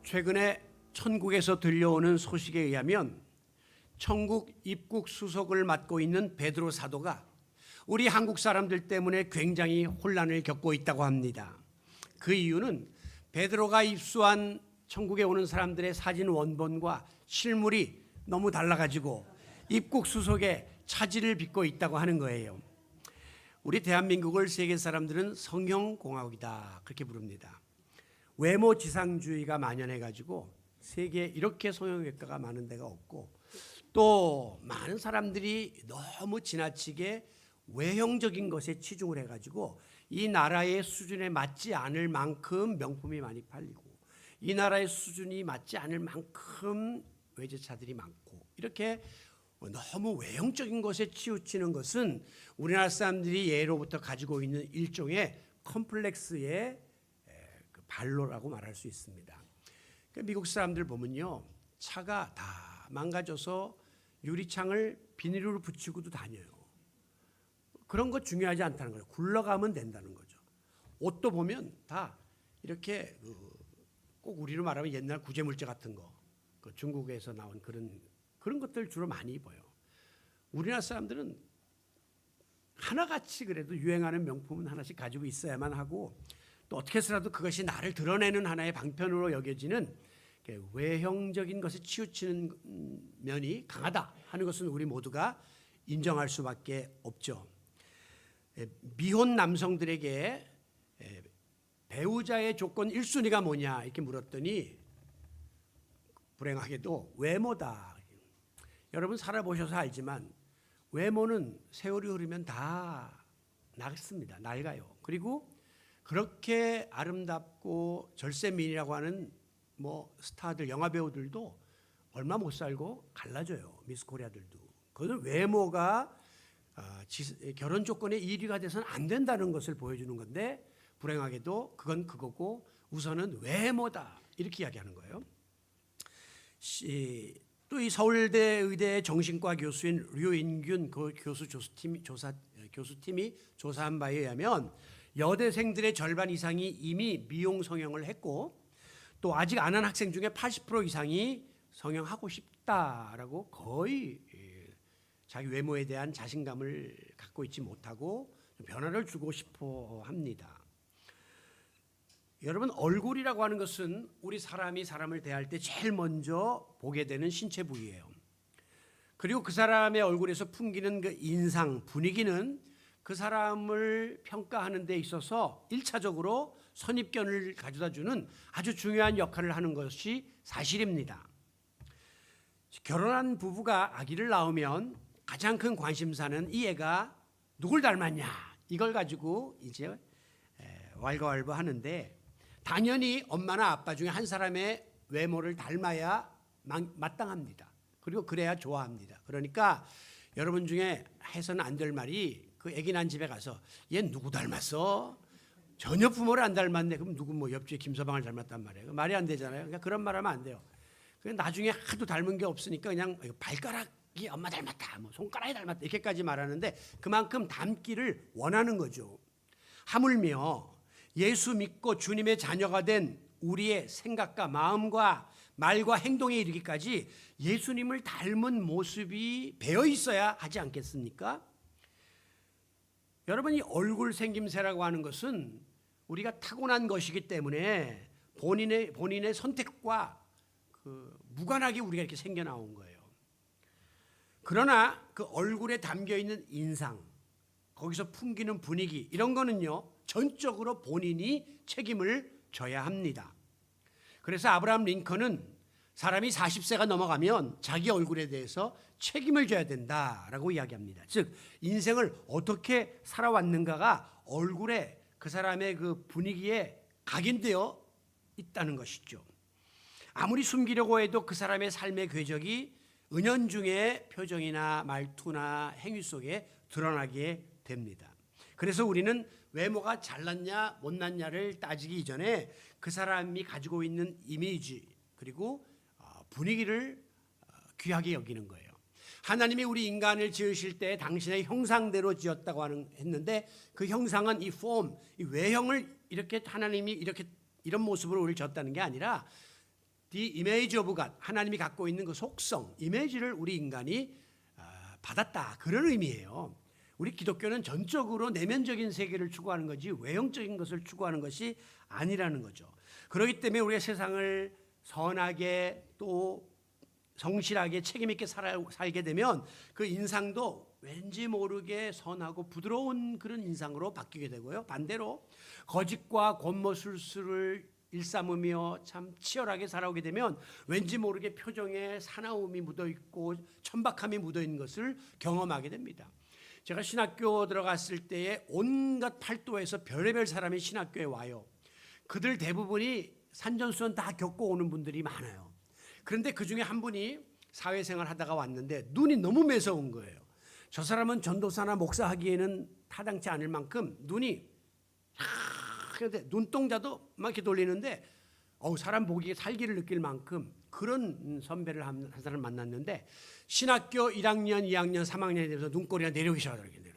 최근에 천국에서 들려오는 소식에 의하면 천국 입국 수속을 맡고 있는 베드로 사도가 우리 한국 사람들 때문에 굉장히 혼란을 겪고 있다고 합니다. 그 이유는 베드로가 입수한 천국에 오는 사람들의 사진 원본과 실물이 너무 달라가지고 입국 수속에 차질을 빚고 있다고 하는 거예요. 우리 대한민국을 세계 사람들은 성형공화국이다 그렇게 부릅니다. 외모 지상주의가 만연해가지고 세계에 이렇게 성형외과가 많은 데가 없고, 또 많은 사람들이 너무 지나치게 외형적인 것에 치중을 해가지고 이 나라의 수준에 맞지 않을 만큼 명품이 많이 팔리고, 이 나라의 수준이 맞지 않을 만큼 외제차들이 많고, 이렇게 너무 외형적인 것에 치우치는 것은 우리나라 사람들이 예로부터 가지고 있는 일종의 컴플렉스의 발로라고 말할 수 있습니다. 미국 사람들 보면요, 차가 다 망가져서 유리창을 비닐로 붙이고도 다녀요. 그런 거 중요하지 않다는 거예요. 굴러가면 된다는 거죠. 옷도 보면 다 이렇게 꼭 우리로 말하면 옛날 구제물질 같은 거, 중국에서 나온 그런 것들 주로 많이 입어요. 우리나라 사람들은 하나같이 그래도 유행하는 명품은 하나씩 가지고 있어야만 하고, 또 어떻게 해서라도 그것이 나를 드러내는 하나의 방편으로 여겨지는 외형적인 것에 치우치는 면이 강하다 하는 것은 우리 모두가 인정할 수밖에 없죠. 미혼 남성들에게 배우자의 조건 1순위가 뭐냐 이렇게 물었더니 불행하게도 외모다. 여러분 살아보셔서 알지만 외모는 세월이 흐르면 다 낡습니다. 낡아요. 그리고 그렇게 아름답고 절세미인이라고 하는 스타들, 영화배우들도 얼마 못 살고 갈라져요. 미스코리아들도. 그것은 외모가 결혼 조건의 1위가 돼서는 안 된다는 것을 보여주는 건데, 불행하게도 그건 그거고 우선은 외모다 이렇게 이야기하는 거예요. 또 이 서울대 의대 정신과 교수인 류인균 교수팀이 조사한 바에 의하면 여대생들의 절반 이상이 이미 미용 성형을 했고, 또 아직 안 한 학생 중에 80% 이상이 성형하고 싶다라고 거의 자기 외모에 대한 자신감을 갖고 있지 못하고 변화를 주고 싶어 합니다. 여러분, 얼굴이라고 하는 것은 우리 사람이 사람을 대할 때 제일 먼저 보게 되는 신체 부위예요. 그리고 그 사람의 얼굴에서 풍기는 그 인상, 분위기는 그 사람을 평가하는 데 있어서 1차적으로 선입견을 가져다 주는 아주 중요한 역할을 하는 것이 사실입니다. 결혼한 부부가 아기를 낳으면 가장 큰 관심사는 이 애가 누굴 닮았냐 이걸 가지고 이제 왈가왈부하는데, 당연히 엄마나 아빠 중에 한 사람의 외모를 닮아야 마땅합니다. 그리고 그래야 좋아합니다. 그러니까 여러분 중에 해서는 안 될 말이, 그 아기 난 집에 가서 얘 누구 닮았어? 전혀 부모를 안 닮았네. 그럼 누구 옆집에 김서방을 닮았단 말이에요. 말이 안 되잖아요. 그러니까 그런 말 하면 안 돼요. 나중에 하도 닮은 게 없으니까 그냥 발가락이 엄마 닮았다, 손가락이 닮았다 이렇게까지 말하는데, 그만큼 닮기를 원하는 거죠. 하물며 예수 믿고 주님의 자녀가 된 우리의 생각과 마음과 말과 행동에 이르기까지 예수님을 닮은 모습이 배어 있어야 하지 않겠습니까? 여러분, 이 얼굴 생김새라고 하는 것은 우리가 타고난 것이기 때문에 본인의 선택과 무관하게 우리가 이렇게 생겨나온 거예요. 그러나 그 얼굴에 담겨있는 인상, 거기서 풍기는 분위기, 이런 거는요 전적으로 본인이 책임을 져야 합니다. 그래서 아브라함 링컨은 사람이 40세가 넘어가면 자기 얼굴에 대해서 책임을 져야 된다라고 이야기합니다. 즉 인생을 어떻게 살아왔는가가 얼굴에 그 사람의 그 분위기에 각인되어 있다는 것이죠. 아무리 숨기려고 해도 그 사람의 삶의 궤적이 은연중에 표정이나 말투나 행위 속에 드러나게 됩니다. 그래서 우리는 외모가 잘났냐 못났냐를 따지기 이전에 그 사람이 가지고 있는 이미지 그리고 분위기를 귀하게 여기는 거예요. 하나님이 우리 인간을 지으실 때 당신의 형상대로 지었다고 했는데, 그 형상은 이 폼, 이 외형을 이렇게 하나님이 이런 모습으로 우리를 지었다는 게 아니라 The image of God, 하나님이 갖고 있는 그 속성, 이미지를 우리 인간이 받았다, 그런 의미예요. 우리 기독교는 전적으로 내면적인 세계를 추구하는 거지 외형적인 것을 추구하는 것이 아니라는 거죠. 그렇기 때문에 우리가 세상을 선하게 또 성실하게 책임 있게 살게 되면 그 인상도 왠지 모르게 선하고 부드러운 그런 인상으로 바뀌게 되고요. 반대로 거짓과 권모술수를 일삼으며 참 치열하게 살아오게 되면 왠지 모르게 표정에 사나움이 묻어있고 천박함이 묻어있는 것을 경험하게 됩니다. 제가 신학교 들어갔을 때에 온갖 팔도에서 별의별 사람이 신학교에 와요. 그들 대부분이 산전수전 다 겪고 오는 분들이 많아요. 그런데 그중에 한 분이 사회생활 하다가 왔는데 눈이 너무 매서운 거예요. 저 사람은 전도사나 목사 하기에는 타당치 않을 만큼 눈이 그런데 눈동자도 막 이렇게 돌리는데 사람 보기에 살기를 느낄 만큼 그런 선배를 한 사람을 만났는데 신학교 1학년, 2학년, 3학년이 되면서 눈꼬리가 내려오기 시작하더라고요.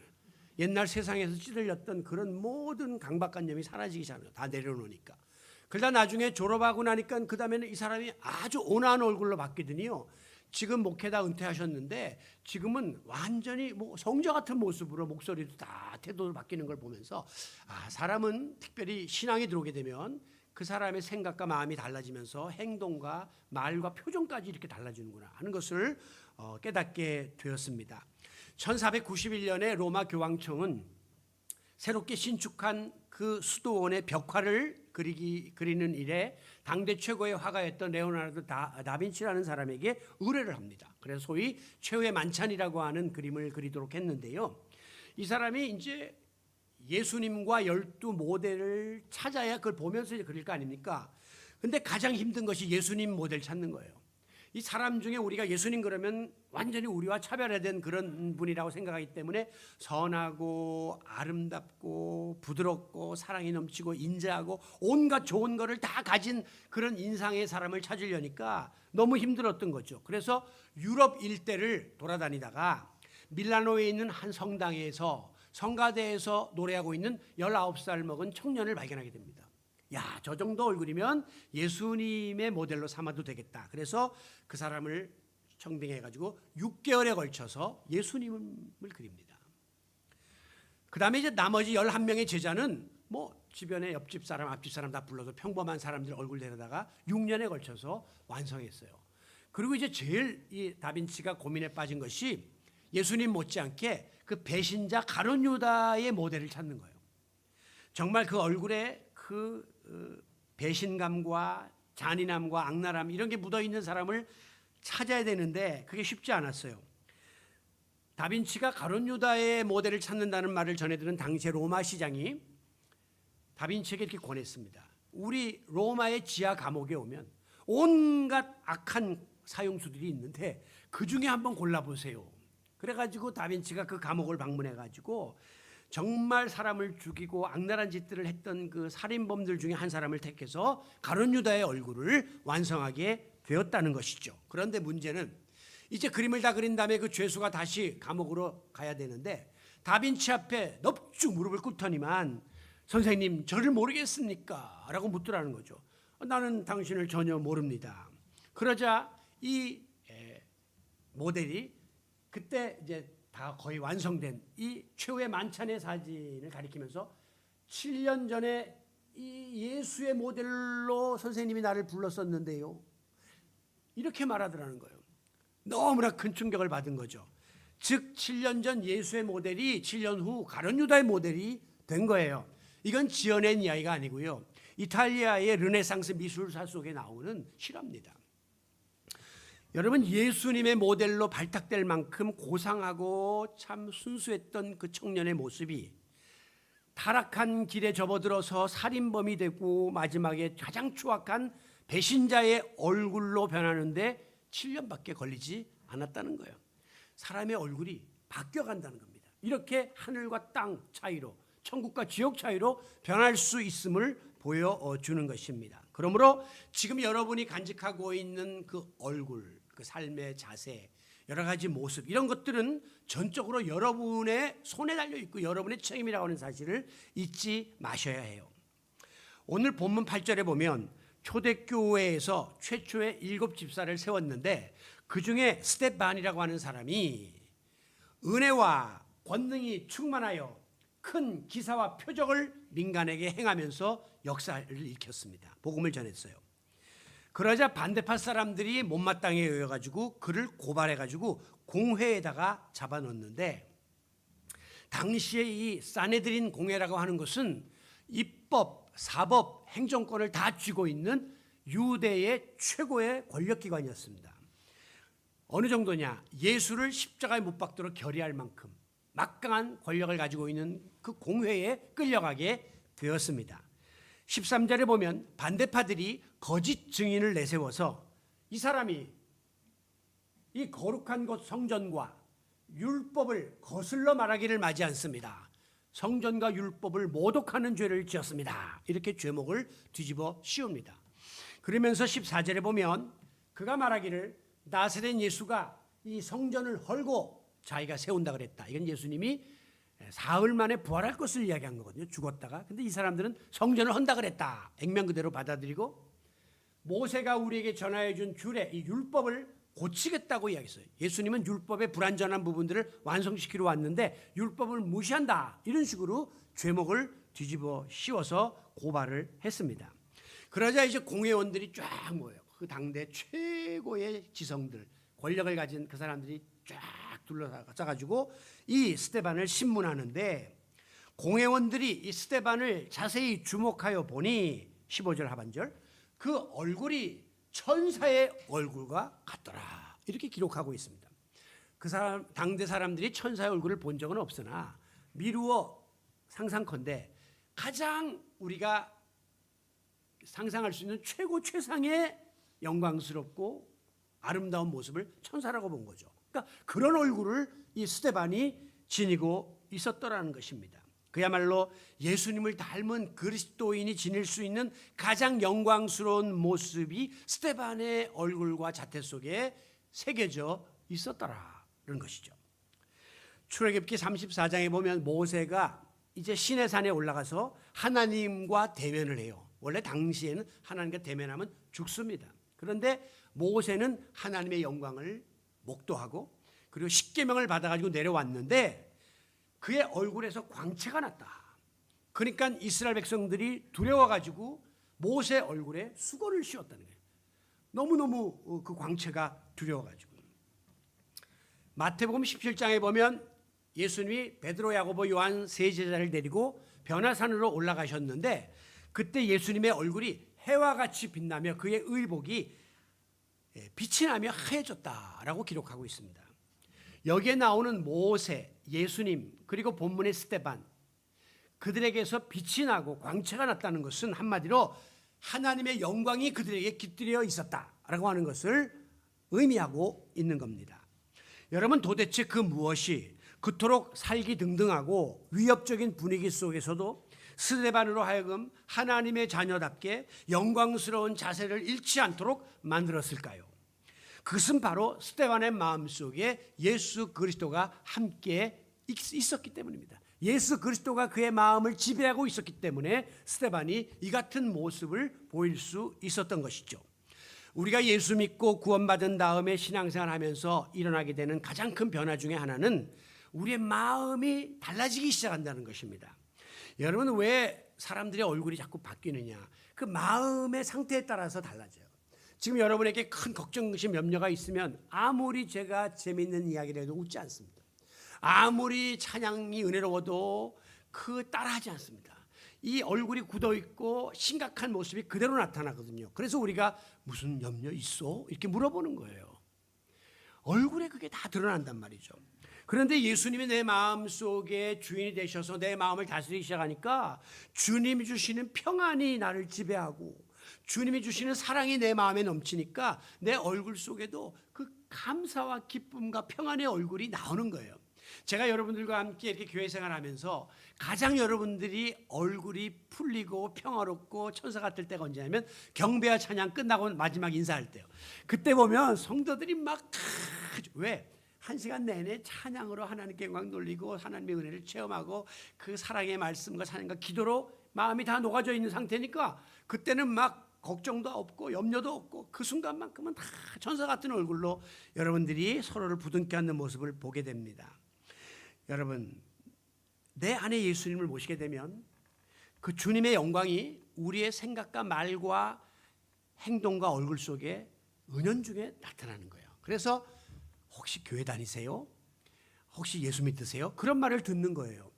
옛날 세상에서 찌들렸던 그런 모든 강박관념이 사라지기 시작해요. 다 내려놓으니까. 그러다 나중에 졸업하고 나니까 그 다음에는 이 사람이 아주 온화한 얼굴로 바뀌더니요. 지금 목회다 은퇴하셨는데 지금은 완전히 성자 같은 모습으로 목소리도 다 태도도 바뀌는 걸 보면서 사람은 특별히 신앙이 들어오게 되면 그 사람의 생각과 마음이 달라지면서 행동과 말과 표정까지 이렇게 달라지는구나 하는 것을 깨닫게 되었습니다. 1491년에 로마 교황청은 새롭게 신축한 그 수도원의 벽화를 그리는 일에 당대 최고의 화가였던 레오나르도 다빈치라는 사람에게 의뢰를 합니다. 그래서 소위 최후의 만찬이라고 하는 그림을 그리도록 했는데요. 이 사람이 이제 예수님과 12 모델을 찾아야 그걸 보면서 이제 그릴 거 아닙니까? 근데 가장 힘든 것이 예수님 모델 찾는 거예요. 이 사람 중에 우리가 예수님 그러면 완전히 우리와 차별화된 그런 분이라고 생각하기 때문에 선하고 아름답고 부드럽고 사랑이 넘치고 인자하고 온갖 좋은 거를 다 가진 그런 인상의 사람을 찾으려니까 너무 힘들었던 거죠. 그래서 유럽 일대를 돌아다니다가 밀라노에 있는 한 성당에서 성가대에서 노래하고 있는 19살 먹은 청년을 발견하게 됩니다. 야, 저 정도 얼굴이면 예수님의 모델로 삼아도 되겠다. 그래서 그 사람을 청빙해가지고 6개월에 걸쳐서 예수님을 그립니다. 그 다음에 이제 나머지 11명의 제자는 주변에 옆집 사람, 앞집 사람 다 불러서 평범한 사람들 얼굴 데려다가 6년에 걸쳐서 완성했어요. 그리고 이제 제일 이 다빈치가 고민에 빠진 것이 예수님 못지않게 그 배신자 가룟 유다의 모델을 찾는 거예요. 정말 그 얼굴에 그 배신감과 잔인함과 악랄함 이런 게 묻어있는 사람을 찾아야 되는데 그게 쉽지 않았어요. 다빈치가 가룟 유다의 모델을 찾는다는 말을 전해들은 당시의 로마 시장이 다빈치에게 이렇게 권했습니다. 우리 로마의 지하 감옥에 오면 온갖 악한 사형수들이 있는데 그중에 한번 골라보세요. 그래가지고 다빈치가 그 감옥을 방문해가지고 정말 사람을 죽이고 악랄한 짓들을 했던 그 살인범들 중에 한 사람을 택해서 가룟 유다의 얼굴을 완성하게 되었다는 것이죠. 그런데 문제는 이제 그림을 다 그린 다음에 그 죄수가 다시 감옥으로 가야 되는데 다빈치 앞에 넙죽 무릎을 꿇더니만 선생님 저를 모르겠습니까? 라고 묻더라는 거죠. 나는 당신을 전혀 모릅니다. 그러자 이 모델이 그때 이제 다 거의 완성된 이 최후의 만찬의 사진을 가리키면서 7년 전에 이 예수의 모델로 선생님이 나를 불렀었는데요. 이렇게 말하더라는 거예요. 너무나 큰 충격을 받은 거죠. 즉 7년 전 예수의 모델이 7년 후 가룟 유다의 모델이 된 거예요. 이건 지어낸 이야기가 아니고요. 이탈리아의 르네상스 미술사 속에 나오는 실화입니다. 여러분 예수님의 모델로 발탁될 만큼 고상하고 참 순수했던 그 청년의 모습이 타락한 길에 접어들어서 살인범이 되고 마지막에 가장 추악한 배신자의 얼굴로 변하는데 7년밖에 걸리지 않았다는 거예요. 사람의 얼굴이 바뀌어간다는 겁니다. 이렇게 하늘과 땅 차이로 천국과 지옥 차이로 변할 수 있음을 보여주는 것입니다. 그러므로 지금 여러분이 간직하고 있는 그 얼굴, 그 삶의 자세, 여러 가지 모습 이런 것들은 전적으로 여러분의 손에 달려있고 여러분의 책임이라고 하는 사실을 잊지 마셔야 해요. 오늘 본문 8절에 보면 초대교회에서 최초의 7집사를 세웠는데 그 중에 스데반이라고 하는 사람이 은혜와 권능이 충만하여 큰 기사와 표적을 민간에게 행하면서 역사를 일으켰습니다. 복음을 전했어요. 그러자 반대파 사람들이 못마땅해 여겨가지고 그를 고발해가지고 공회에다가 잡아놓는데, 당시에 이 사네드린 공회라고 하는 것은 입법, 사법, 행정권을 다 쥐고 있는 유대의 최고의 권력기관이었습니다. 어느 정도냐? 예수를 십자가에 못 박도록 결의할 만큼 막강한 권력을 가지고 있는 그 공회에 끌려가게 되었습니다. 13절에 보면 반대파들이 거짓 증인을 내세워서 이 사람이 이 거룩한 곳 성전과 율법을 거슬러 말하기를 마지 않습니다. 성전과 율법을 모독하는 죄를 지었습니다. 이렇게 죄목을 뒤집어 씌웁니다. 그러면서 14절에 보면 그가 말하기를 나사렛 예수가 이 성전을 헐고 자기가 세운다 그랬다. 이건 예수님이 사흘 만에 부활할 것을 이야기한 거거든요. 죽었다가. 근데 이 사람들은 성전을 헌다 그랬다. 액면 그대로 받아들이고 모세가 우리에게 전하여 준 규례, 이 율법을 고치겠다고 이야기했어요. 예수님은 율법의 불완전한 부분들을 완성시키러 왔는데 율법을 무시한다. 이런 식으로 죄목을 뒤집어 씌워서 고발을 했습니다. 그러자 이제 공회원들이 쫙 모여요. 그 당대 최고의 지성들, 권력을 가진 그 사람들이 쫙 둘러싸가지고 이 스데반을 신문하는데, 공회원들이 이 스데반을 자세히 주목하여 보니 15절 하반절, 그 얼굴이 천사의 얼굴과 같더라. 이렇게 기록하고 있습니다. 그 사람, 당대 사람들이 천사의 얼굴을 본 적은 없으나 미루어 상상컨대 가장 우리가 상상할 수 있는 최고 최상의 영광스럽고 아름다운 모습을 천사라고 본 거죠. 그러니까 그런 얼굴을 이 스데반이 지니고 있었더라는 것입니다. 그야말로 예수님을 닮은 그리스도인이 지닐 수 있는 가장 영광스러운 모습이 스데반의 얼굴과 자태 속에 새겨져 있었더라는 것이죠. 출애굽기 34장에 보면 모세가 이제 시내산에 올라가서 하나님과 대면을 해요. 원래 당시에는 하나님과 대면하면 죽습니다. 그런데 모세는 하나님의 영광을 목도하고 그리고 십계명을 받아가지고 내려왔는데 그의 얼굴에서 광채가 났다. 그러니까 이스라엘 백성들이 두려워가지고 모세 얼굴에 수건을 씌웠다는 거예요. 너무너무 그 광채가 두려워가지고. 마태복음 17장에 보면 예수님이 베드로, 야고보, 요한 세 제자를 데리고 변화산으로 올라가셨는데 그때 예수님의 얼굴이 해와 같이 빛나며 그의 의복이 빛이 나며 하얘졌다라고 기록하고 있습니다. 여기에 나오는 모세, 예수님, 그리고 본문의 스데반, 그들에게서 빛이 나고 광채가 났다는 것은 한마디로 하나님의 영광이 그들에게 깃들여 있었다라고 하는 것을 의미하고 있는 겁니다. 여러분, 도대체 그 무엇이 그토록 살기 등등하고 위협적인 분위기 속에서도 스데반으로 하여금 하나님의 자녀답게 영광스러운 자세를 잃지 않도록 만들었을까요? 그것은 바로 스데반의 마음속에 예수 그리스도가 함께 있었기 때문입니다. 예수 그리스도가 그의 마음을 지배하고 있었기 때문에 스데반이 이 같은 모습을 보일 수 있었던 것이죠. 우리가 예수 믿고 구원받은 다음에 신앙생활 하면서 일어나게 되는 가장 큰 변화 중에 하나는 우리의 마음이 달라지기 시작한다는 것입니다. 여러분, 왜 사람들의 얼굴이 자꾸 바뀌느냐? 그 마음의 상태에 따라서 달라져요. 지금 여러분에게 큰 걱정심, 염려가 있으면 아무리 제가 재미있는 이야기를 해도 웃지 않습니다. 아무리 찬양이 은혜로워도 그 따라하지 않습니다. 이 얼굴이 굳어있고 심각한 모습이 그대로 나타나거든요. 그래서 우리가 무슨 염려 있어? 이렇게 물어보는 거예요. 얼굴에 그게 다 드러난단 말이죠. 그런데 예수님이 내 마음속에 주인이 되셔서 내 마음을 다스리기 시작하니까 주님이 주시는 평안이 나를 지배하고 주님이 주시는 사랑이 내 마음에 넘치니까 내 얼굴 속에도 그 감사와 기쁨과 평안의 얼굴이 나오는 거예요. 제가 여러분들과 함께 이렇게 교회 생활하면서 가장 여러분들이 얼굴이 풀리고 평화롭고 천사 같을 때가 언제냐면 경배와 찬양 끝나고 마지막 인사할 때요. 그때 보면 성도들이 막 왜? 한 시간 내내 찬양으로 하나님께 영광 돌리고 하나님의 은혜를 체험하고 그 사랑의 말씀과 찬양과 기도로 마음이 다 녹아져 있는 상태니까 그때는 막 걱정도 없고 염려도 없고 그 순간만큼은 다 천사 같은 얼굴로 여러분들이 서로를 부둥켜 안는 모습을 보게 됩니다. 여러분, 내 안에 예수님을 모시게 되면 그 주님의 영광이 우리의 생각과 말과 행동과 얼굴 속에 은연중에 나타나는 거예요. 그래서 혹시 교회 다니세요? 혹시 예수 믿으세요? 그런 말을 듣는 거예요.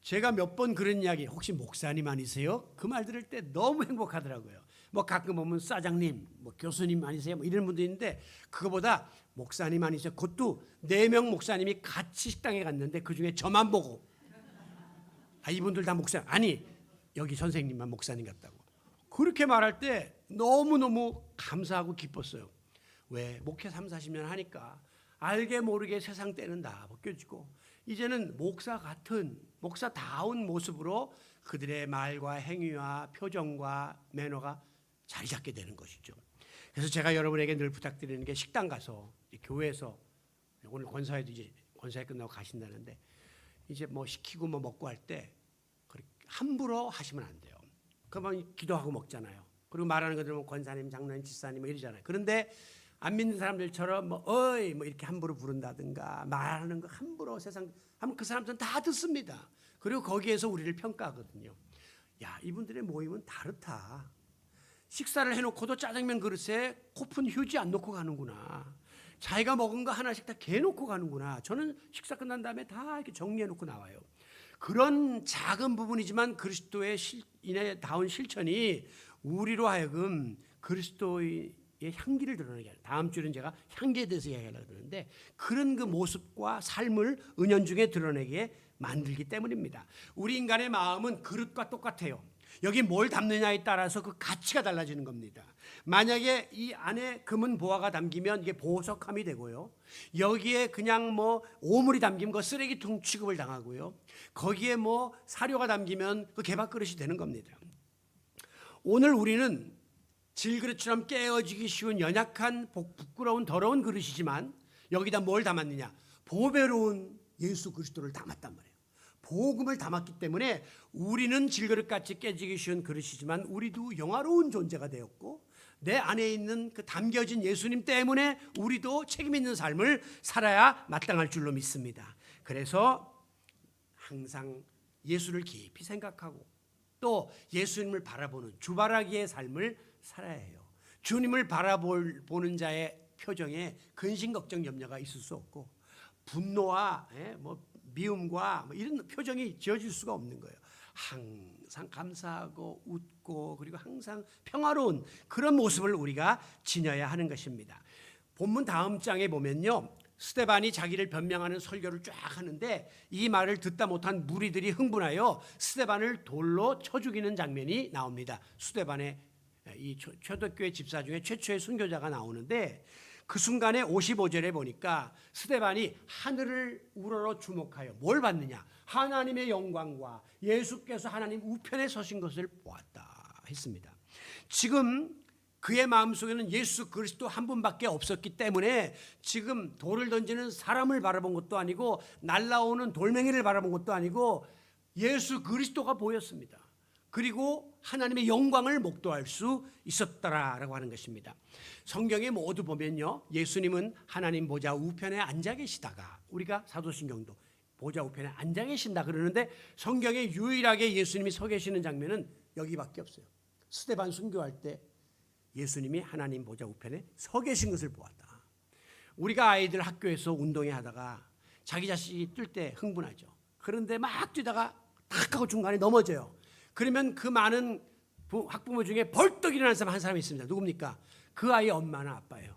제가 몇 번 그런 이야기, 혹시 목사님 아니세요? 그 말 들을 때 너무 행복하더라고요. 뭐 가끔 보면 사장님, 뭐 교수님 아니세요? 뭐 이런 분도 있는데 그거보다 목사님 아니세요? 그것도 4명 목사님이 같이 식당에 갔는데 그중에 저만 보고 이분들 다 목사님, 아니 여기 선생님만 목사님 같다고 그렇게 말할 때 너무너무 감사하고 기뻤어요. 왜? 목회 30-40년 하니까 알게 모르게 세상 때는 다 벗겨지고 이제는 목사 같은, 목사다운 모습으로 그들의 말과 행위와 표정과 매너가 자리 잡게 되는 것이죠. 그래서 제가 여러분에게 늘 부탁드리는 게 식당 가서 교회에서 오늘 권사회도 이제 권사회 끝나고 가신다는데 이제 뭐 시키고 뭐 먹고 할 때 함부로 하시면 안 돼요. 그러면 기도하고 먹잖아요. 그리고 말하는 거 들으면 권사님, 장로님, 집사님 뭐 이러잖아요. 그런데 안 믿는 사람들처럼 뭐 어이 뭐 이렇게 함부로 부른다든가 말하는 거 함부로 세상 하면 그 사람들은 다 듣습니다. 그리고 거기에서 우리를 평가하거든요. 야, 이분들의 모임은 다르다. 식사를 해놓고도 짜장면 그릇에 코푼 휴지 안 놓고 가는구나. 자기가 먹은 거 하나씩 다 개놓고 가는구나. 저는 식사 끝난 다음에 다 이렇게 정리해놓고 나와요. 그런 작은 부분이지만 그리스도의 인애다운 실천이 우리로 하여금 그리스도의 향기를 드러내게 하는, 다음 주는 제가 향기에 대해서 이야기하려고 그러는데 그런 그 모습과 삶을 은연중에 드러내게 만들기 때문입니다. 우리 인간의 마음은 그릇과 똑같아요. 여기 뭘 담느냐에 따라서 그 가치가 달라지는 겁니다. 만약에 이 안에 금은 보화가 담기면 이게 보석함이 되고요. 여기에 그냥 뭐 오물이 담기면 그 쓰레기통 취급을 당하고요. 거기에 뭐 사료가 담기면 그 개밥그릇이 되는 겁니다. 오늘 우리는 질그릇처럼 깨어지기 쉬운 연약한 부끄러운 더러운 그릇이지만 여기다 뭘 담았느냐? 보배로운 예수 그리스도를 담았단 말이에요. 복음을 담았기 때문에 우리는 질그릇같이 깨지기 쉬운 그릇이지만 우리도 영화로운 존재가 되었고 내 안에 있는 그 담겨진 예수님 때문에 우리도 책임 있는 삶을 살아야 마땅할 줄로 믿습니다. 그래서 항상 예수를 깊이 생각하고 또 예수님을 바라보는 주바라기의 삶을 살아야 해요. 주님을 바라보는 자의 표정에 근심 걱정 염려가 있을 수 없고 분노와 미움과 이런 표정이 지어질 수가 없는 거예요. 항상 감사하고 웃고 그리고 항상 평화로운 그런 모습을 우리가 지녀야 하는 것입니다. 본문 다음 장에 보면요, 스데반이 자기를 변명하는 설교를 쫙 하는데 이 말을 듣다 못한 무리들이 흥분하여 스데반을 돌로 쳐 죽이는 장면이 나옵니다. 스데반의 이 초대교회 집사 중에 최초의 순교자가 나오는데 그 순간에 55절에 보니까 스데반이 하늘을 우러러 주목하여 뭘 봤느냐? 하나님의 영광과 예수께서 하나님 우편에 서신 것을 보았다 했습니다. 지금 그의 마음속에는 예수 그리스도 한 분밖에 없었기 때문에 지금 돌을 던지는 사람을 바라본 것도 아니고 날라오는 돌멩이를 바라본 것도 아니고 예수 그리스도가 보였습니다. 그리고 하나님의 영광을 목도할 수 있었더라라고 하는 것입니다. 성경에 모두 보면요, 예수님은 하나님 보좌 우편에 앉아 계시다가 우리가 사도신경도 보좌 우편에 앉아 계신다 그러는데 성경에 유일하게 예수님이 서 계시는 장면은 여기밖에 없어요. 스데반 순교할 때 예수님이 하나님 보좌 우편에 서 계신 것을 보았다. 우리가 아이들 학교에서 운동회 하다가 자기 자식이 뛸 때 흥분하죠. 그런데 막 뛰다가 탁 하고 중간에 넘어져요. 그러면 그 많은 학부모 중에 벌떡 일어나는 사람 한 사람이 있습니다. 누굽니까? 그 아이의 엄마나 아빠예요.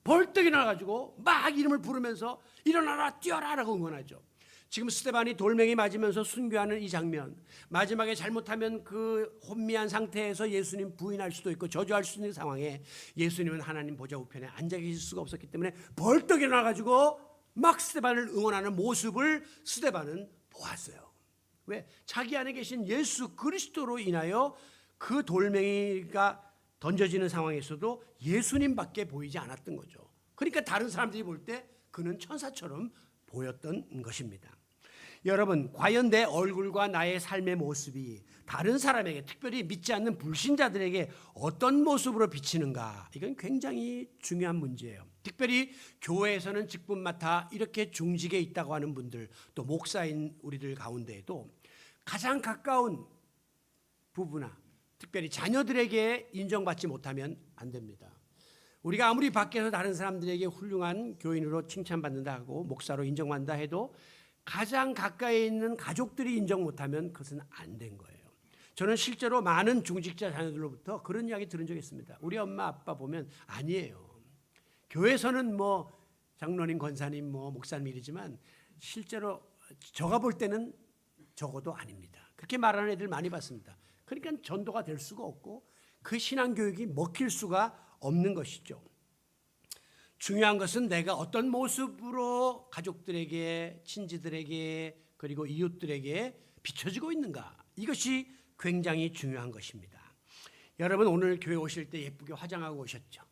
벌떡 일어나가지고 막 이름을 부르면서 일어나라 뛰어라 라고 응원하죠. 지금 스데반이 돌멩이 맞으면서 순교하는 이 장면, 마지막에 잘못하면 그 혼미한 상태에서 예수님 부인할 수도 있고 저주할 수 있는 상황에 예수님은 하나님 보좌 우편에 앉아 계실 수가 없었기 때문에 벌떡 일어나가지고 막 스데반을 응원하는 모습을 스데반은 보았어요. 왜? 자기 안에 계신 예수 그리스도로 인하여 그 돌멩이가 던져지는 상황에서도 예수님밖에 보이지 않았던 거죠. 그러니까 다른 사람들이 볼 때 그는 천사처럼 보였던 것입니다. 여러분, 과연 내 얼굴과 나의 삶의 모습이 다른 사람에게, 특별히 믿지 않는 불신자들에게 어떤 모습으로 비치는가? 이건 굉장히 중요한 문제예요. 특별히 교회에서는 직분 맡아 이렇게 중직에 있다고 하는 분들, 또 목사인 우리들 가운데에도 가장 가까운 부부나 특별히 자녀들에게 인정받지 못하면 안 됩니다. 우리가 아무리 밖에서 다른 사람들에게 훌륭한 교인으로 칭찬받는다 하고 목사로 인정받는다 해도 가장 가까이 있는 가족들이 인정 못하면 그것은 안 된 거예요. 저는 실제로 많은 중직자 자녀들로부터 그런 이야기 들은 적이 있습니다. 우리 엄마 아빠 보면 아니에요. 교회에서는 뭐 장로님, 권사님, 뭐 목사님이지만 실제로 저가 볼 때는 적어도 아닙니다. 그렇게 말하는 애들 많이 봤습니다. 그러니까 전도가 될 수가 없고 그 신앙교육이 먹힐 수가 없는 것이죠. 중요한 것은 내가 어떤 모습으로 가족들에게, 친지들에게, 그리고 이웃들에게 비춰지고 있는가. 이것이 굉장히 중요한 것입니다. 여러분, 오늘 교회 오실 때 예쁘게 화장하고 오셨죠.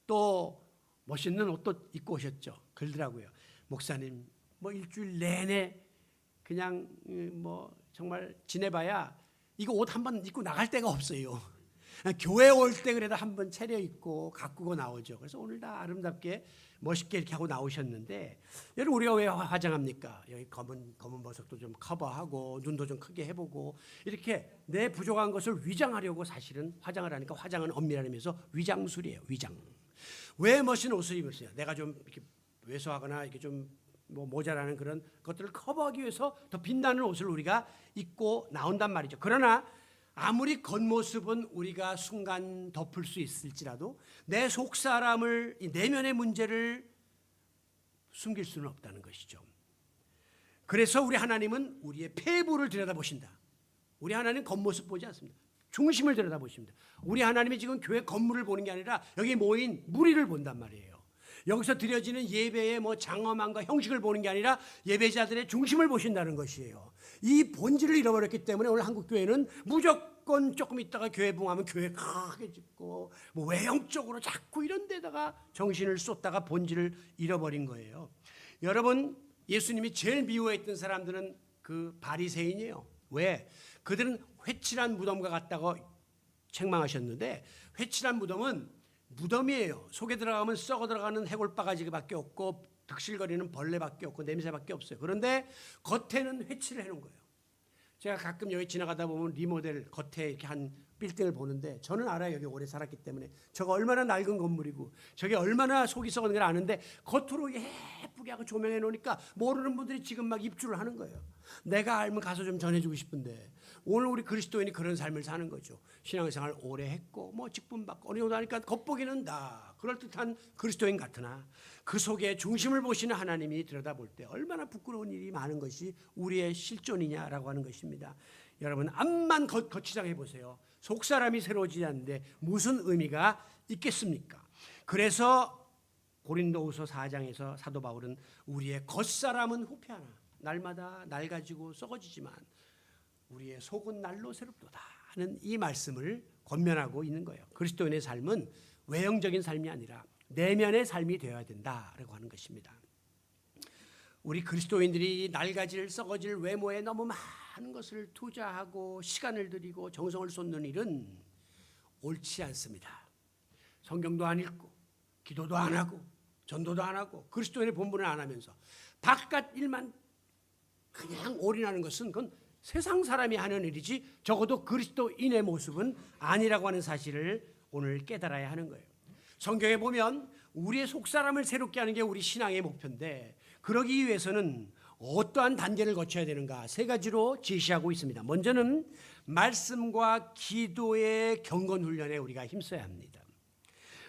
또 멋있는 옷도 입고 오셨죠. 그러더라고요. 목사님, 뭐 일주일 내내 그냥 뭐 정말 지내봐야 이거 옷 한번 입고 나갈 데가 없어요. 교회 올 때 그래도 한번 차려입고 가꾸고 나오죠. 그래서 오늘 다 아름답게 멋있게 이렇게 하고 나오셨는데, 여러분 우리가 왜 화장합니까? 여기 검은 버섯도 좀 커버하고 눈도 좀 크게 해보고 이렇게 내 부족한 것을 위장하려고 사실은 화장을 하니까 화장은 엄밀하면서 위장술이에요. 위장. 왜 멋진 옷을 입었어요? 내가 좀 이렇게 왜소하거나 이렇게 좀 뭐 모자라는 그런 것들을 커버하기 위해서 더 빛나는 옷을 우리가 입고 나온단 말이죠. 그러나 아무리 겉모습은 우리가 순간 덮을 수 있을지라도 내 속사람을, 이 내면의 문제를 숨길 수는 없다는 것이죠. 그래서 우리 하나님은 우리의 폐부를 들여다보신다. 우리 하나님 겉모습 보지 않습니다. 중심을 들여다보십니다. 우리 하나님이 지금 교회 건물을 보는 게 아니라 여기 모인 무리를 본단 말이에요. 여기서 드려지는 예배의 뭐 장엄함과 형식을 보는 게 아니라 예배자들의 중심을 보신다는 것이에요. 이 본질을 잃어버렸기 때문에 오늘 한국교회는 무조건 조금 있다가 교회 붕하면 교회 크게 짓고 뭐 외형적으로 자꾸 이런 데다가 정신을 쏟다가 본질을 잃어버린 거예요. 여러분, 예수님이 제일 미워했던 사람들은 그 바리새인이에요. 왜? 그들은 회칠한 무덤과 같다고 책망하셨는데, 회칠한 무덤은 무덤이에요. 속에 들어가면 썩어 들어가는 해골바가지밖에 없고 득실거리는 벌레밖에 없고 냄새밖에 없어요. 그런데 겉에는 회칠을 해놓은 거예요. 제가 가끔 여기 지나가다 보면 리모델 겉에 이렇게 한 빌딩을 보는데, 저는 알아요. 여기 오래 살았기 때문에 저거 얼마나 낡은 건물이고 저게 얼마나 속이 썩은 걸 아는데 겉으로 예쁘게 하고 조명해 놓으니까 모르는 분들이 지금 막 입주를 하는 거예요. 내가 알면 가서 좀 전해주고 싶은데, 오늘 우리 그리스도인이 그런 삶을 사는 거죠. 신앙생활 오래 했고 뭐 직분 받고 어느 정도 하니까 겉보기는 다 그럴듯한 그리스도인 같으나 그 속에 중심을 보시는 하나님이 들여다볼 때 얼마나 부끄러운 일이 많은 것이 우리의 실존이냐라고 하는 것입니다. 여러분, 앞만 거치장해 보세요. 속사람이 새로워지지 않는데 무슨 의미가 있겠습니까? 그래서 고린도후서 4장에서 사도 바울은 우리의 겉사람은 후패하나 날마다 낡아지고 썩어지지만 우리의 속은 날로 새롭도다 하는 이 말씀을 권면하고 있는 거예요. 그리스도인의 삶은 외형적인 삶이 아니라 내면의 삶이 되어야 된다라고 하는 것입니다. 우리 그리스도인들이 낡아질 썩어질 외모에 너무 많은 것을 투자하고 시간을 들이고 정성을 쏟는 일은 옳지 않습니다. 성경도 안 읽고 기도도 안 하고 전도도 안 하고 그리스도인의 본분을 안 하면서 바깥 일만 그냥 올인하는 것은 그건 세상 사람이 하는 일이지 적어도 그리스도인의 모습은 아니라고 하는 사실을 오늘 깨달아야 하는 거예요. 성경에 보면 우리의 속사람을 새롭게 하는 게 우리 신앙의 목표인데, 그러기 위해서는 어떠한 단계를 거쳐야 되는가 3가지로 제시하고 있습니다. 먼저는 말씀과 기도의 경건 훈련에 우리가 힘써야 합니다.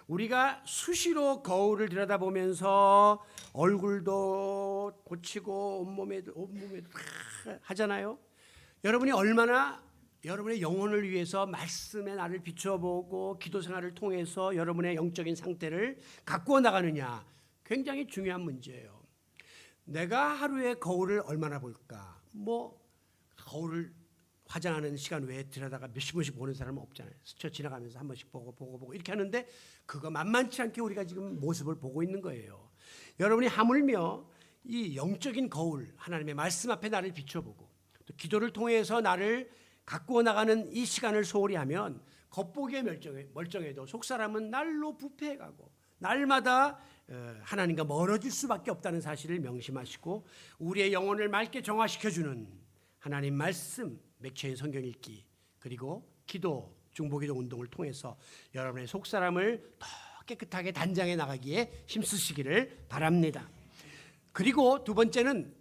우리가 수시로 거울을 들여다보면서 얼굴도 고치고 온몸에도 하잖아요. 여러분이 얼마나 여러분의 영혼을 위해서 말씀의 나를 비춰보고 기도 생활을 통해서 여러분의 영적인 상태를 가꾸어 나가느냐, 굉장히 중요한 문제예요. 내가 하루에 거울을 얼마나 볼까? 뭐 거울을 화장하는 시간 외에 들여다가 몇십 분씩 보는 사람은 없잖아요. 스쳐 지나가면서 한 번씩 보고 이렇게 하는데 그거 만만치 않게 우리가 지금 모습을 보고 있는 거예요. 여러분이 하물며 이 영적인 거울, 하나님의 말씀 앞에 나를 비춰보고 또 기도를 통해서 나를 가꾸어 나가는 이 시간을 소홀히 하면 겉보기에 멀쩡해도 속사람은 날로 부패해가고 날마다 하나님과 멀어질 수밖에 없다는 사실을 명심하시고 우리의 영혼을 맑게 정화시켜주는 하나님 말씀, 맥주인 성경 읽기 그리고 기도, 중보기도 운동을 통해서 여러분의 속사람을 더 깨끗하게 단장해 나가기에 힘쓰시기를 바랍니다. 그리고 두 번째는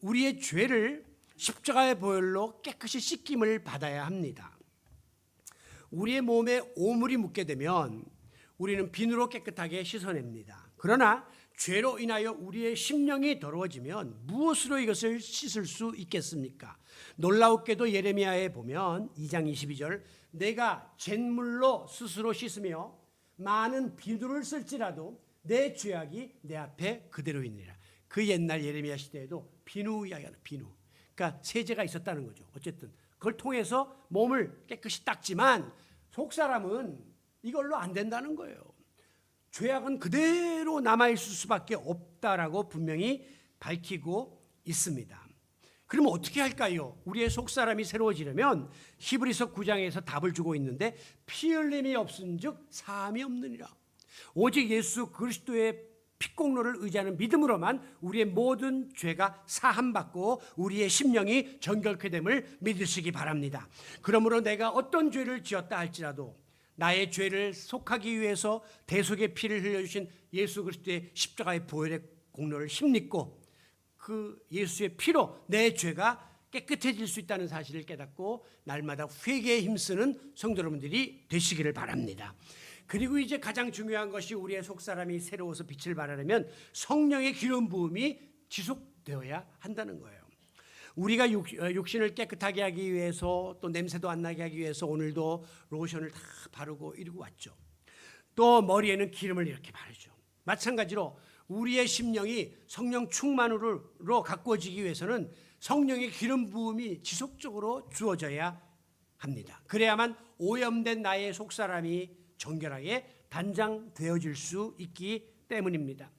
우리의 죄를 십자가의 보혈로 깨끗이 씻김을 받아야 합니다. 우리의 몸에 오물이 묻게 되면 우리는 비누로 깨끗하게 씻어냅니다. 그러나 죄로 인하여 우리의 심령이 더러워지면 무엇으로 이것을 씻을 수 있겠습니까? 놀라웠게도 예레미야에 보면 2장 22절 내가 잿물로 스스로 씻으며 많은 비누를 쓸지라도 내 죄악이 내 앞에 그대로이니라. 그 옛날 예레미야 시대에도 비누 이야기하는 비누. 그러니까 세제가 있었다는 거죠. 어쨌든 그걸 통해서 몸을 깨끗이 닦지만 속사람은 이걸로 안 된다는 거예요. 죄악은 그대로 남아있을 수밖에 없다라고 분명히 밝히고 있습니다. 그러면 어떻게 할까요? 우리의 속사람이 새로워지려면 히브리서 9장에서 답을 주고 있는데 피 흘림이 없은즉 사함이 없느니라. 오직 예수 그리스도의 피공로를 의지하는 믿음으로만 우리의 모든 죄가 사함받고 우리의 심령이 정결케 됨을 믿으시기 바랍니다. 그러므로 내가 어떤 죄를 지었다 할지라도 나의 죄를 속하기 위해서 대속의 피를 흘려주신 예수 그리스도의 십자가의 보혈의 공로를 힘입고 그 예수의 피로 내 죄가 깨끗해질 수 있다는 사실을 깨닫고 날마다 회개에 힘쓰는 성도 여러분들이 되시기를 바랍니다. 그리고 이제 가장 중요한 것이 우리의 속사람이 새로워서 빛을 발하려면 성령의 기름 부음이 지속되어야 한다는 거예요. 우리가 육신을 깨끗하게 하기 위해서 또 냄새도 안 나게 하기 위해서 오늘도 로션을 다 바르고 이러고 왔죠. 또 머리에는 기름을 이렇게 바르죠. 마찬가지로 우리의 심령이 성령 충만으로 가꾸어지기 위해서는 성령의 기름 부음이 지속적으로 주어져야 합니다. 그래야만 오염된 나의 속사람이 정결하게 단장되어질 수 있기 때문입니다.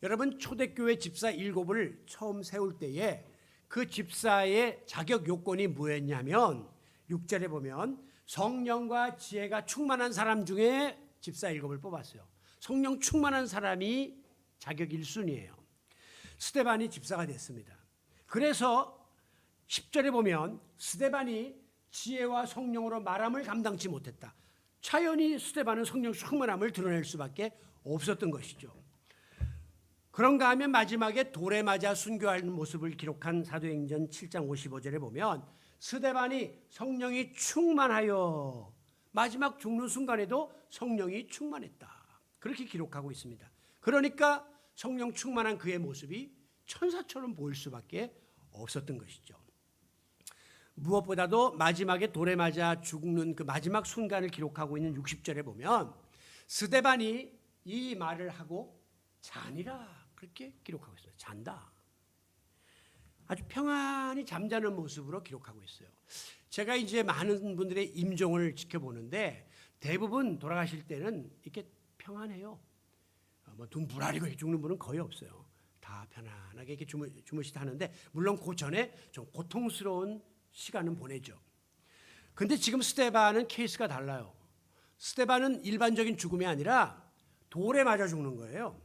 여러분 초대교회 집사 7을 처음 세울 때에 그 집사의 자격 요건이 뭐였냐면 6절에 보면 성령과 지혜가 충만한 사람 중에 집사 7을 뽑았어요. 성령 충만한 사람이 자격 1순위예요. 스데반이 집사가 됐습니다. 그래서 10절에 보면 스데반이 지혜와 성령으로 말함을 감당치 못했다. 자연히 스데반은 성령 충만함을 드러낼 수밖에 없었던 것이죠. 그런가 하면 마지막에 돌에 맞아 순교하는 모습을 기록한 사도행전 7장 55절에 보면 스데반이 성령이 충만하여 마지막 죽는 순간에도 성령이 충만했다. 그렇게 기록하고 있습니다. 그러니까 성령 충만한 그의 모습이 천사처럼 보일 수밖에 없었던 것이죠. 무엇보다도 마지막에 돌에 맞아 죽는 그 마지막 순간을 기록하고 있는 60절에 보면 스데반이 이 말을 하고 자니라 그렇게 기록하고 있어요. 잔다. 아주 평안히 잠자는 모습으로 기록하고 있어요. 제가 이제 많은 분들의 임종을 지켜보는데 대부분 돌아가실 때는 이렇게 평안해요. 뭐 눈 부라리고 죽는 분은 거의 없어요. 다 편안하게 이렇게 주무시다 하는데 물론 그 전에 좀 고통스러운 시간은 보내죠. 근데 지금 스데반은 케이스가 달라요. 스데반은 일반적인 죽음이 아니라 돌에 맞아 죽는 거예요.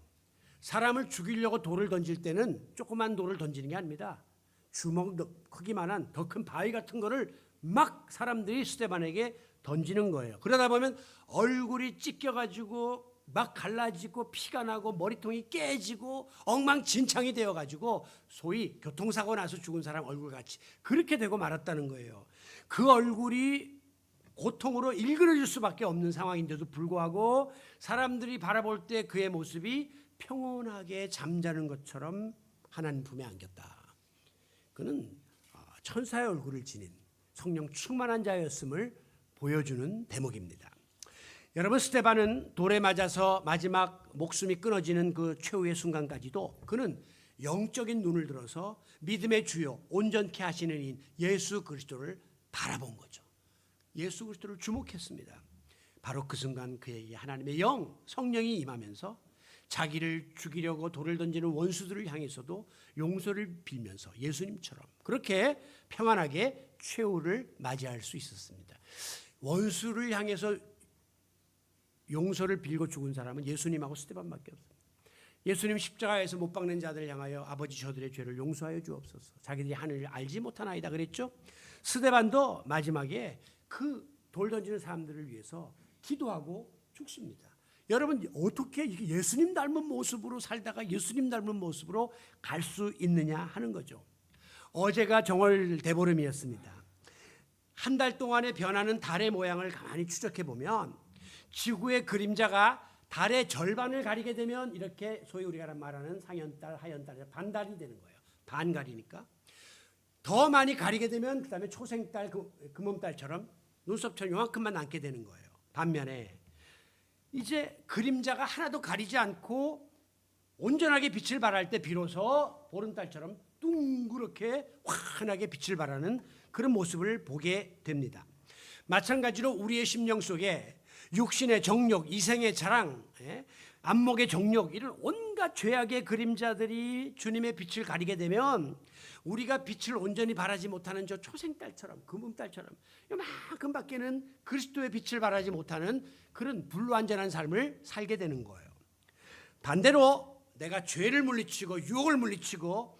사람을 죽이려고 돌을 던질 때는 조그만 돌을 던지는 게 아닙니다. 주먹 크기만한 더 큰 바위 같은 거를 막 사람들이 스데반에게 던지는 거예요. 그러다 보면 얼굴이 찢겨가지고 막 갈라지고 피가 나고 머리통이 깨지고 엉망진창이 되어가지고 소위 교통사고 나서 죽은 사람 얼굴같이 그렇게 되고 말았다는 거예요. 그 얼굴이 고통으로 일그러질 수밖에 없는 상황인데도 불구하고 사람들이 바라볼 때 그의 모습이 평온하게 잠자는 것처럼 하나님 품에 안겼다. 그는 천사의 얼굴을 지닌 성령 충만한 자였음을 보여주는 대목입니다. 여러분 스데반은 돌에 맞아서 마지막 목숨이 끊어지는 그 최후의 순간까지도 그는 영적인 눈을 들어서 믿음의 주요 온전케 하시는 이인 예수 그리스도를 바라본 거죠. 예수 그리스도를 주목했습니다. 바로 그 순간 그에게 하나님의 영 성령이 임하면서 자기를 죽이려고 돌을 던지는 원수들을 향해서도 용서를 빌면서 예수님처럼 그렇게 평안하게 최후를 맞이할 수 있었습니다. 원수를 향해서 용서를 빌고 죽은 사람은 예수님하고 스데반밖에 없습니다. 예수님 십자가에서 못 박는 자들을 향하여 아버지 저들의 죄를 용서하여 주옵소서. 자기들이 하늘을 알지 못하나이다 그랬죠. 스데반도 마지막에 그 돌 던지는 사람들을 위해서 기도하고 죽습니다. 여러분 어떻게 이게 예수님 닮은 모습으로 살다가 예수님 닮은 모습으로 갈 수 있느냐 하는 거죠. 어제가 정월 대보름이었습니다. 한 달 동안에 변하는 달의 모양을 가만히 추적해 보면 지구의 그림자가 달의 절반을 가리게 되면 이렇게 소위 우리가 말하는 상현달, 하현달, 반달이 되는 거예요. 반갈이니까. 더 많이 가리게 되면 그다음에 초생달, 금음달처럼 눈썹처럼 요만큼만 남게 되는 거예요. 반면에 이제 그림자가 하나도 가리지 않고 온전하게 빛을 발할 때 비로소 보름달처럼 둥그렇게 환하게 빛을 발하는 그런 모습을 보게 됩니다. 마찬가지로 우리의 심령 속에 육신의 정욕, 이생의 자랑, 안목의 정욕 이런 온갖 죄악의 그림자들이 주님의 빛을 가리게 되면 우리가 빛을 온전히 발하지 못하는 저 초생달처럼 금음달처럼 요만큼밖에는 그리스도의 빛을 발하지 못하는 그런 불완전한 삶을 살게 되는 거예요. 반대로 내가 죄를 물리치고 유혹을 물리치고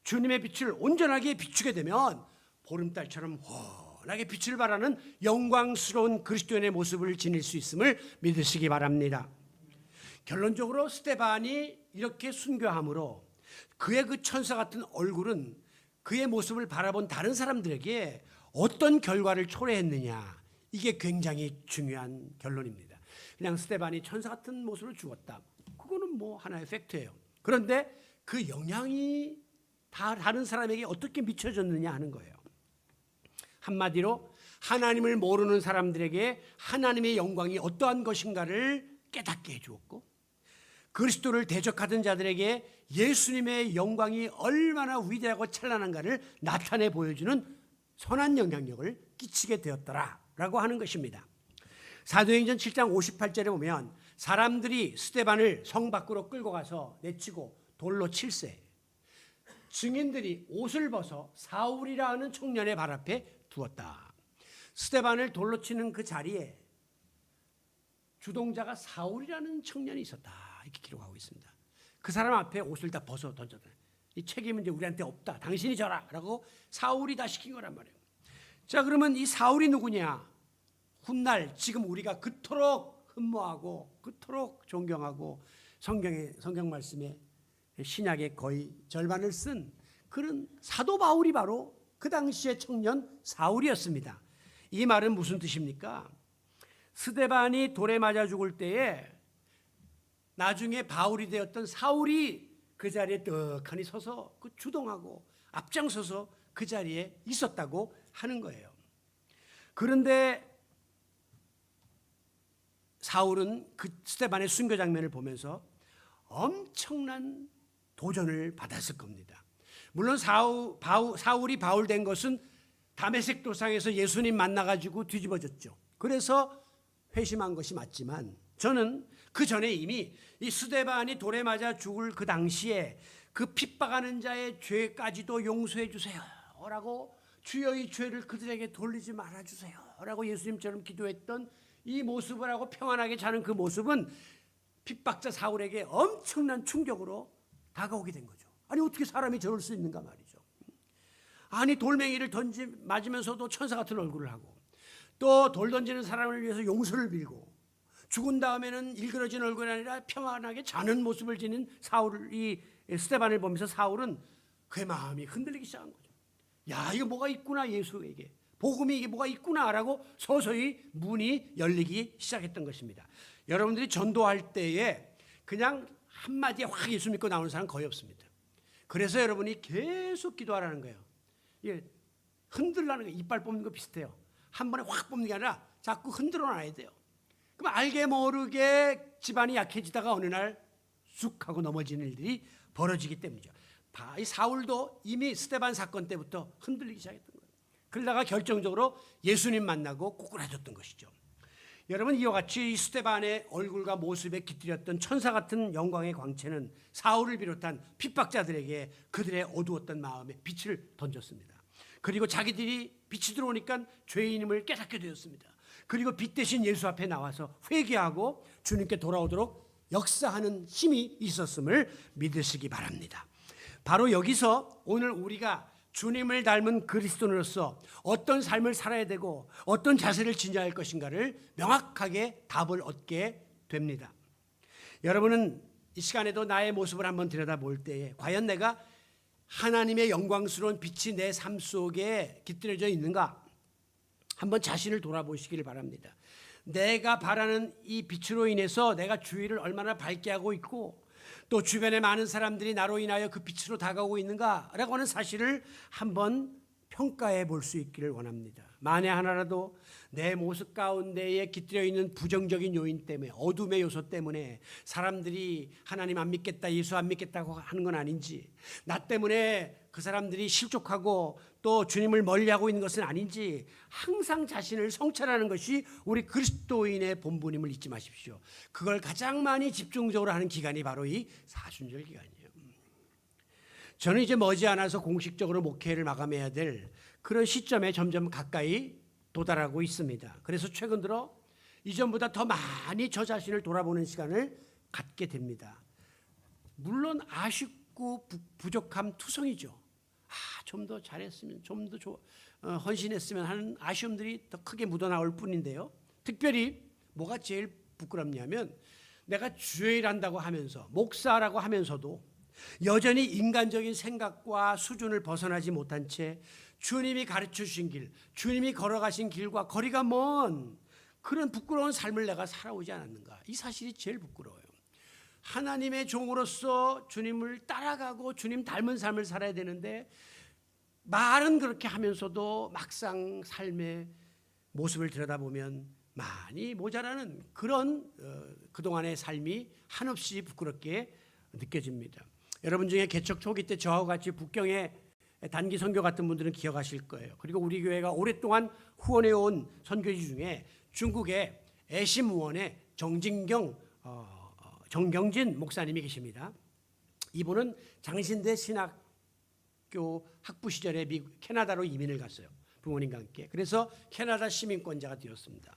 주님의 빛을 온전하게 비추게 되면 보름달처럼 환하게 빛을 발하는 영광스러운 그리스도인의 모습을 지닐 수 있음을 믿으시기 바랍니다. 결론적으로 스데반이 이렇게 순교함으로 그의 그 천사 같은 얼굴은 그의 모습을 바라본 다른 사람들에게 어떤 결과를 초래했느냐, 이게 굉장히 중요한 결론입니다. 그냥 스데반이 천사 같은 모습으로 죽었다, 그거는 뭐 하나의 팩트예요. 그런데 그 영향이 다른 사람에게 어떻게 미쳐졌느냐 하는 거예요. 한마디로 하나님을 모르는 사람들에게 하나님의 영광이 어떠한 것인가를 깨닫게 해주었고, 그리스도를 대적하던 자들에게 예수님의 영광이 얼마나 위대하고 찬란한가를 나타내 보여주는 선한 영향력을 끼치게 되었더라라고 하는 것입니다. 사도행전 7장 58절에 보면 사람들이 스데반을 성 밖으로 끌고 가서 내치고 돌로 칠세, 증인들이 옷을 벗어 사울이라 하는 청년의 발 앞에 두었다. 스데반을 돌로 치는 그 자리에 주동자가 사울이라는 청년이 있었다, 이렇게 기록하고 있습니다. 그 사람 앞에 옷을 다 벗어 던졌다. 이 책임은 이제 우리한테 없다, 당신이 져라 라고 사울이 다 시킨 거란 말이에요. 자, 그러면 이 사울이 누구냐? 훗날 지금 우리가 그토록 흠모하고 그토록 존경하고 성경 말씀에 신약의 거의 절반을 쓴 그런 사도 바울이 바로 그 당시의 청년 사울이었습니다. 이 말은 무슨 뜻입니까? 스데반이 돌에 맞아 죽을 때에 나중에 바울이 되었던 사울이 그 자리에 떡하니 서서 그 주동하고 앞장서서 그 자리에 있었다고 하는 거예요. 그런데 사울은 그 스데반의 순교 장면을 보면서 엄청난 도전을 받았을 겁니다. 물론 사울이 바울 된 것은 다메섹 도상에서 예수님 만나가지고 뒤집어졌죠. 그래서 회심한 것이 맞지만 저는 그 전에 이미 이 스데반이 돌에 맞아 죽을 그 당시에 그 핍박하는 자의 죄까지도 용서해 주세요 라고, 주여 이 죄를 그들에게 돌리지 말아주세요 라고 예수님처럼 기도했던 이 모습을 하고 평안하게 자는 그 모습은 핍박자 사울에게 엄청난 충격으로 다가오게 된 거죠. 아니 어떻게 사람이 저럴 수 있는가 말이죠. 아니 돌멩이를 맞으면서도 천사 같은 얼굴을 하고, 또 돌 던지는 사람을 위해서 용서를 빌고, 죽은 다음에는 일그러진 얼굴이 아니라 평안하게 자는 모습을 지닌 이 스데반을 보면서 사울은 그의 마음이 흔들리기 시작한 거죠. 야, 이거 뭐가 있구나, 예수에게 복음이 이게 뭐가 있구나라고 서서히 문이 열리기 시작했던 것입니다. 여러분들이 전도할 때에 그냥 한마디에 확 예수 믿고 나오는 사람 거의 없습니다. 그래서 여러분이 계속 기도하라는 거예요. 이게 흔들라는 거, 이빨 뽑는 거 비슷해요. 한 번에 확 뽑는 게 아니라 자꾸 흔들어 놔야 돼요. 그럼 알게 모르게 집안이 약해지다가 어느 날 쑥 하고 넘어지는 일들이 벌어지기 때문이죠. 이 사울도 이미 스데반 사건 때부터 흔들리기 시작했던 거예요. 그러다가 결정적으로 예수님 만나고 꼬꾸라졌던 것이죠. 여러분, 이와 같이 스데반의 얼굴과 모습에 깃들였던 천사 같은 영광의 광채는 사울을 비롯한 핍박자들에게 그들의 어두웠던 마음에 빛을 던졌습니다. 그리고 자기들이 빛이 들어오니까 죄인임을 깨닫게 되었습니다. 그리고 빛 대신 예수 앞에 나와서 회개하고 주님께 돌아오도록 역사하는 힘이 있었음을 믿으시기 바랍니다. 바로 여기서 오늘 우리가 주님을 닮은 그리스도인으로서 어떤 삶을 살아야 되고 어떤 자세를 지녀야 할 것인가를 명확하게 답을 얻게 됩니다. 여러분은 이 시간에도 나의 모습을 한번 들여다볼 때에 과연 내가 하나님의 영광스러운 빛이 내 삶 속에 깃들여져 있는가? 한번 자신을 돌아보시기를 바랍니다. 내가 바라는 이 빛으로 인해서 내가 주위를 얼마나 밝게 하고 있고 또 주변의 많은 사람들이 나로 인하여 그 빛으로 다가오고 있는가라고 하는 사실을 한번 평가해 볼 수 있기를 원합니다. 만에 하나라도 내 모습 가운데에 깃들여 있는 부정적인 요인 때문에, 어둠의 요소 때문에 사람들이 하나님 안 믿겠다, 예수 안 믿겠다고 하는 건 아닌지, 나 때문에 그 사람들이 실족하고 또 주님을 멀리하고 있는 것은 아닌지 항상 자신을 성찰하는 것이 우리 그리스도인의 본분임을 잊지 마십시오. 그걸 가장 많이 집중적으로 하는 기간이 바로 이 사순절 기간이에요. 저는 이제 머지않아서 공식적으로 목회를 마감해야 될 그런 시점에 점점 가까이 도달하고 있습니다. 그래서 최근 들어 이전보다 더 많이 저 자신을 돌아보는 시간을 갖게 됩니다. 물론 아쉽고 부족함 투성이죠. 좀 더 잘했으면, 좀 더 헌신했으면 하는 아쉬움들이 더 크게 묻어나올 뿐인데요. 특별히 뭐가 제일 부끄럽냐면 내가 주의 일한다고 하면서, 목사라고 하면서도 여전히 인간적인 생각과 수준을 벗어나지 못한 채 주님이 가르쳐 주신 길, 주님이 걸어가신 길과 거리가 먼 그런 부끄러운 삶을 내가 살아오지 않았는가. 이 사실이 제일 부끄러워요. 하나님의 종으로서 주님을 따라가고 주님 닮은 삶을 살아야 되는데 말은 그렇게 하면서도 막상 삶의 모습을 들여다보면 많이 모자라는 그런 그동안의 삶이 한없이 부끄럽게 느껴집니다. 여러분 중에 개척 초기 때 저하고 같이 북경에 단기 선교 같은 분들은 기억하실 거예요. 그리고 우리 교회가 오랫동안 후원해온 선교지 중에 중국의 애심우원의 정경진 목사님이 계십니다. 이분은 장신대 신학교 학부 시절에 캐나다로 이민을 갔어요. 부모님과 함께. 그래서 캐나다 시민권자가 되었습니다.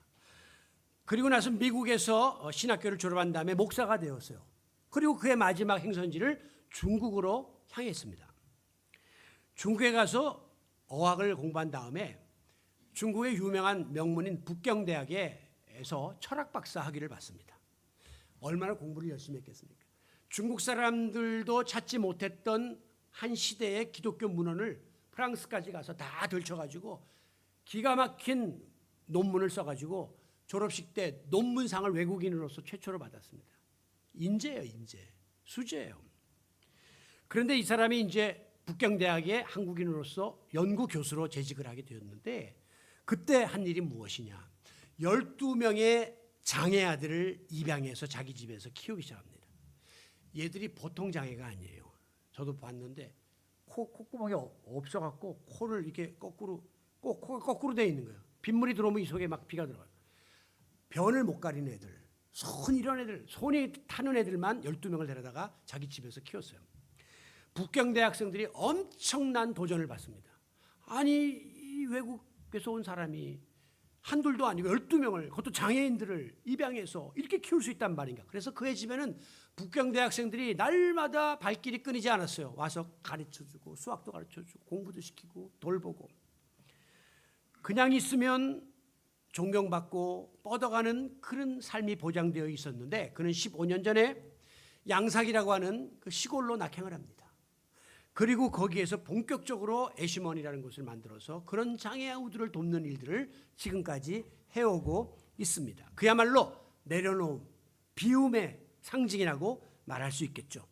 그리고 나서 미국에서 신학교를 졸업한 다음에 목사가 되었어요. 그리고 그의 마지막 행선지를 중국으로 향했습니다. 중국에 가서 어학을 공부한 다음에 중국의 유명한 명문인 북경대학에서 철학박사 학위를 받습니다. 얼마나 공부를 열심히 했겠습니까? 중국 사람들도 찾지 못했던 한 시대의 기독교 문헌을 프랑스까지 가서 다 들춰가지고 기가 막힌 논문을 써가지고 졸업식 때 논문상을 외국인으로서 최초로 받았습니다. 인재예요, 인재. 수재예요. 그런데 이 사람이 이제 북경대학의 한국인으로서 연구 교수로 재직을 하게 되었는데 그때 한 일이 무엇이냐. 12명의 장애 아들을 입양해서 자기 집에서 키우기 시작합니다. 얘들이 보통 장애가 아니에요. 저도 봤는데 콧구멍이 없어갖고 코를 이렇게 거꾸로, 코가 거꾸로 되어 있는 거예요. 빗물이 들어오면 이 속에 막 비가 들어가요. 변을 못 가리는 애들, 이런 애들, 손이 타는 애들만 12명을 데려다가 자기 집에서 키웠어요. 북경대 학생들이 엄청난 도전을 받습니다. 아니 이 외국에서 온 사람이 한둘도 아니고 12명을, 그것도 장애인들을 입양해서 이렇게 키울 수 있단 말인가. 그래서 그의 집에는 북경대 학생들이 날마다 발길이 끊이지 않았어요. 와서 가르쳐주고 수학도 가르쳐주고 공부도 시키고 돌보고. 그냥 있으면 존경받고 뻗어가는 그런 삶이 보장되어 있었는데 그는 15년 전에 양삭이라고 하는 그 시골로 낙향을 합니다. 그리고 거기에서 본격적으로 애시먼이라는 곳을 만들어서 그런 장애 아우들을 돕는 일들을 지금까지 해오고 있습니다. 그야말로 내려놓음, 비움의 상징이라고 말할 수 있겠죠.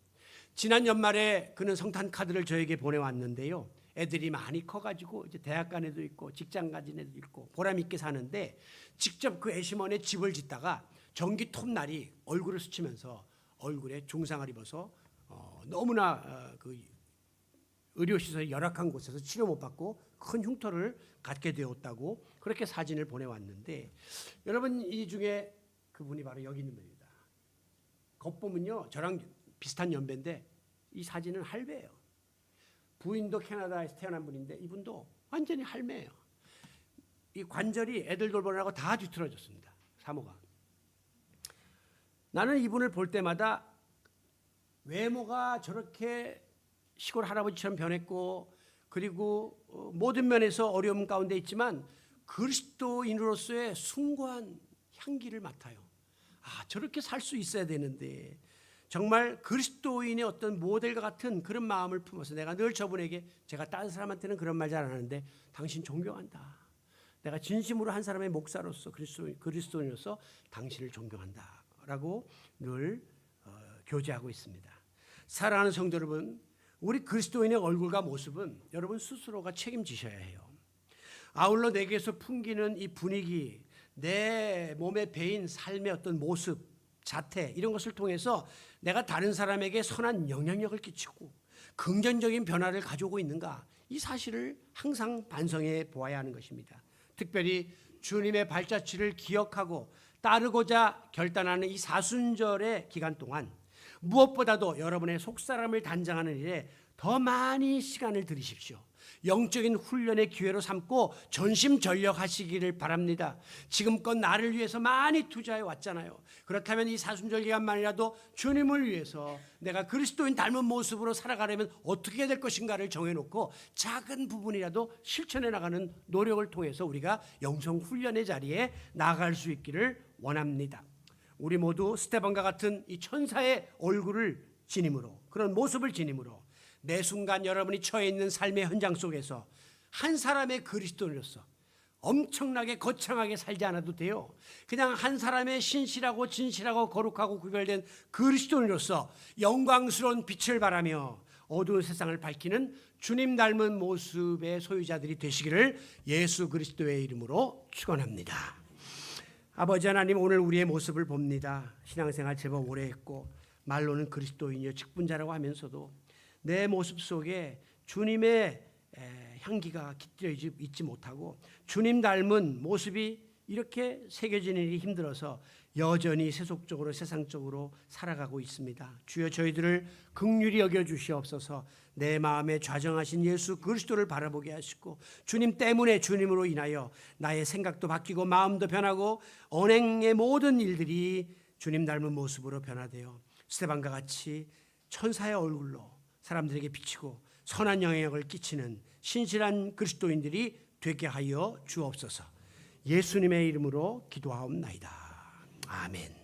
지난 연말에 그는 성탄 카드를 저에게 보내왔는데요. 애들이 많이 커가지고 이제 대학 간 애도 있고 직장 가진 애도 있고 보람 있게 사는데 직접 그 애시먼의 집을 짓다가 전기 톱날이 얼굴을 스치면서 얼굴에 중상을 입어서 너무나 그 의료시설이 열악한 곳에서 치료 못 받고 큰 흉터를 갖게 되었다고 그렇게 사진을 보내왔는데 여러분 이 중에 그분이 바로 여기 있는 분입니다. 겉보면요 저랑 비슷한 연배인데 이 사진은 할배예요. 부인도 캐나다에서 태어난 분인데 이분도 완전히 할매예요. 이 관절이 애들 돌보느라고 다 뒤틀어졌습니다. 사모가. 나는 이분을 볼 때마다 외모가 저렇게 시골 할아버지처럼 변했고 그리고 모든 면에서 어려움 가운데 있지만 그리스도인으로서의 숭고한 향기를 맡아요. 아, 저렇게 살 수 있어야 되는데 정말 그리스도인의 어떤 모델과 같은 그런 마음을 품어서 내가 늘 저분에게 제가 다른 사람한테는 그런 말 잘 안 하는데 당신 존경한다. 내가 진심으로 한 사람의 목사로서 그리스도인으로서 당신을 존경한다 라고 늘 교제하고 있습니다. 사랑하는 성도 여러분, 우리 그리스도인의 얼굴과 모습은 여러분 스스로가 책임지셔야 해요. 아울러 내게서 풍기는 이 분위기, 내 몸에 배인 삶의 어떤 모습, 자태 이런 것을 통해서 내가 다른 사람에게 선한 영향력을 끼치고 긍정적인 변화를 가져오고 있는가, 이 사실을 항상 반성해 보아야 하는 것입니다. 특별히 주님의 발자취를 기억하고 따르고자 결단하는 이 사순절의 기간 동안 무엇보다도 여러분의 속사람을 단장하는 일에 더 많이 시간을 들이십시오. 영적인 훈련의 기회로 삼고 전심전력하시기를 바랍니다. 지금껏 나를 위해서 많이 투자해 왔잖아요. 그렇다면 이 사순절 기간만이라도 주님을 위해서 내가 그리스도인 닮은 모습으로 살아가려면 어떻게 될 것인가를 정해놓고 작은 부분이라도 실천해 나가는 노력을 통해서 우리가 영성 훈련의 자리에 나아갈 수 있기를 원합니다. 우리 모두 스데반과 같은 이 천사의 얼굴을 지님으로, 그런 모습을 지님으로 매 순간 여러분이 처해 있는 삶의 현장 속에서 한 사람의 그리스도인으로서 엄청나게 거창하게 살지 않아도 돼요. 그냥 한 사람의 신실하고 진실하고 거룩하고 구별된 그리스도인으로서 영광스러운 빛을 발하며 어두운 세상을 밝히는 주님 닮은 모습의 소유자들이 되시기를 예수 그리스도의 이름으로 축원합니다. 아버지 하나님, 오늘 우리의 모습을 봅니다. 신앙생활 제법 오래 했고 말로는 그리스도인이요 직분자라고 하면서도 내 모습 속에 주님의 향기가 깃들여 있지 못하고 주님 닮은 모습이 이렇게 새겨지는 일이 힘들어서 여전히 세속적으로 세상적으로 살아가고 있습니다. 주여 저희들을 긍휼히 여겨주시옵소서. 내 마음에 좌정하신 예수 그리스도를 바라보게 하시고 주님 때문에, 주님으로 인하여 나의 생각도 바뀌고 마음도 변하고 언행의 모든 일들이 주님 닮은 모습으로 변화되어 스데반과 같이 천사의 얼굴로 사람들에게 비치고 선한 영향력을 끼치는 신실한 그리스도인들이 되게 하여 주옵소서. 예수님의 이름으로 기도하옵나이다. 아멘.